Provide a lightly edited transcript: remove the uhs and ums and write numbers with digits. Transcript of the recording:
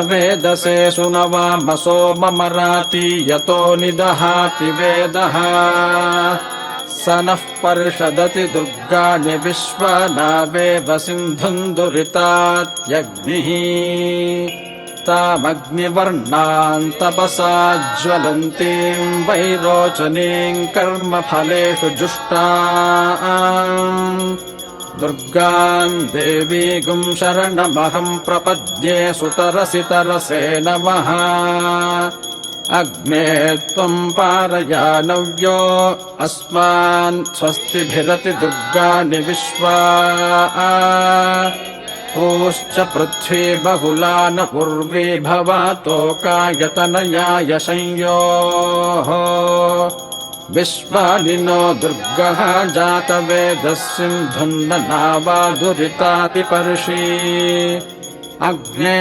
वेदसे सुनवामसो ममराति यतो निदहाति वेदः स नः पर्षदति दुर्गाणि विश्वानावेव सिन्धुम् दुरितात्यग्निः तामग्निवर्णाम् तपसा ज्वलन्तीम् वैरोचनीम् कर्मफलेषु जुष्टाम् दुर्गाम् देवीगुम् शरणमहम् प्रपद्ये सुतरसि तरसे नमः अग्ने त्वम् पारयानव्यो अस्मान् स्वस्तिभिरति दुर्गाणि विश्वा पूश्च पृथ्वी बहुला न पूर्वी भवातोकायतनयाय संयोः विश्वानि नो दुर्गः जातवेदः सिन्धुन्न नावा दुरितातिपर्षी अग्ने